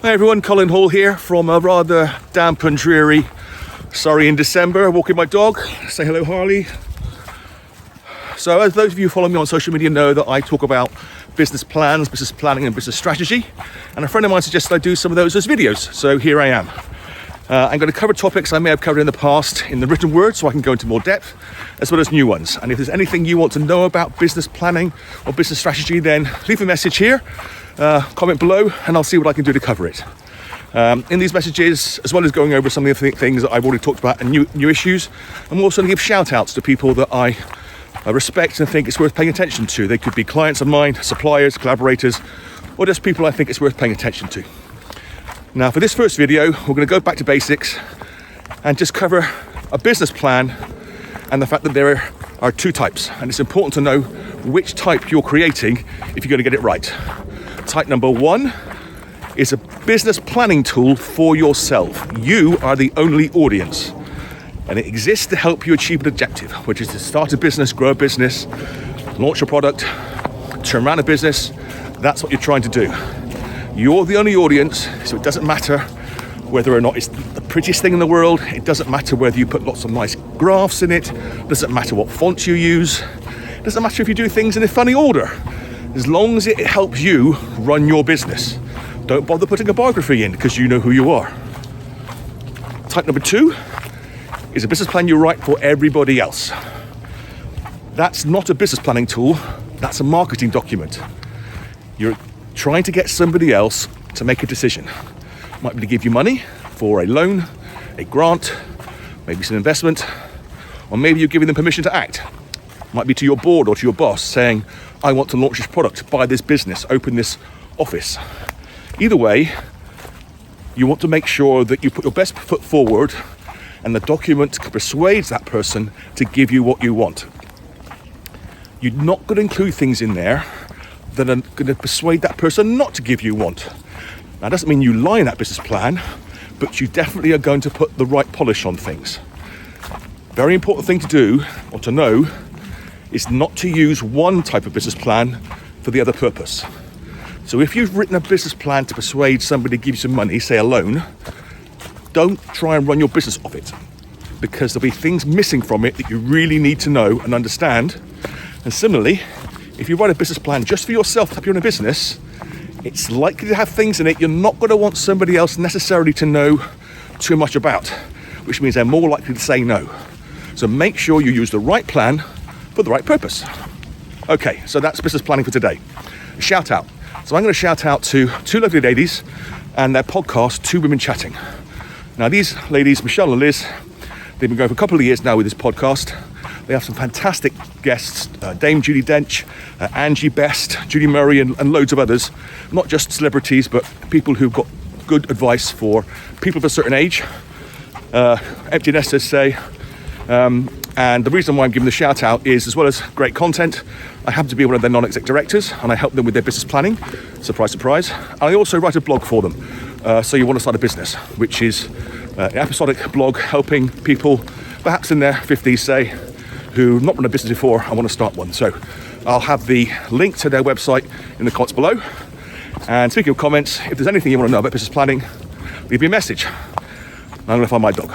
Hi everyone, Colin Hall here from a rather damp and dreary Surrey in December, walking my dog. Say hello, Harley. So as those of you who follow me on social media know that I talk about business plans, business planning and business strategy, and a friend of mine suggested I do some of those as videos, so here I am. I'm going to cover topics I may have covered in the past in the written word so I can go into more depth, as well as new ones. And if there's anything you want to know about business planning or business strategy, then leave a message here, comment below, and I'll see what I can do to cover it. In these messages, as well as going over some of the things that I've already talked about and new issues, I'm also going to give shout outs to people that I respect and think it's worth paying attention to. They could be clients of mine, suppliers, collaborators, or just people I think it's worth paying attention to. Now for this first video, we're going to go back to basics and just cover a business plan and the fact that there are two types, and it's important to know which type you're creating if you're going to get it right. Type number one is a business planning tool for yourself. You are the only audience, and it exists to help you achieve an objective, which is to start a business, grow a business, launch a product, turn around a business. That's what you're trying to do. You're the only audience, so it doesn't matter whether or not it's the prettiest thing in the world. It doesn't matter whether you put lots of nice graphs in it. It doesn't matter what fonts you use. It doesn't matter if you do things in a funny order. As long as it helps you run your business. Don't bother putting a biography in because you know who you are. Type number two is a business plan you write for everybody else. That's not a business planning tool, that's a marketing document. You're trying to get somebody else to make a decision. Might be to give you money for a loan, a grant, maybe some investment, or maybe you're giving them permission to act. Might be to your board or to your boss saying, I want to launch this product, buy this business, open this office. Either way, you want to make sure that you put your best foot forward and the document persuades that person to give you what you want. You're not going to include things in there that are going to persuade that person not to give you what. That doesn't mean you lie in that business plan, but you definitely are going to put the right polish on things. Very important thing to do or to know is not to use one type of business plan for the other purpose. So if you've written a business plan to persuade somebody to give you some money, say a loan, don't try and run your business off it, because there'll be things missing from it that you really need to know and understand. And similarly, if you write a business plan just for yourself to help you run a business, it's likely to have things in it you're not going to want somebody else necessarily to know too much about, which means they're more likely to say no. So make sure you use the right plan for the right purpose. Okay, so that's business planning for today. Shout out. So I'm going to shout out to two lovely ladies and their podcast, Two Women Chatting. Now these ladies, Michelle and Liz, they've been going for a couple of years now with this podcast. They have some fantastic guests, Dame Judi Dench, Angie Best, Judy Murray, and loads of others. Not just celebrities, but people who've got good advice for people of a certain age. Empty nesters say. And the reason why I'm giving the shout out is, as well as great content, I happen to be one of their non-exec directors and I help them with their business planning. Surprise, surprise. And I also write a blog for them. So you want to start a business, which is an episodic blog helping people, perhaps in their 50s, say, who not run a business before and want to start one. So I'll have the link to their website in the comments below. And speaking of comments, if there's anything you want to know about business planning, leave me a message. I'm going to find my dog.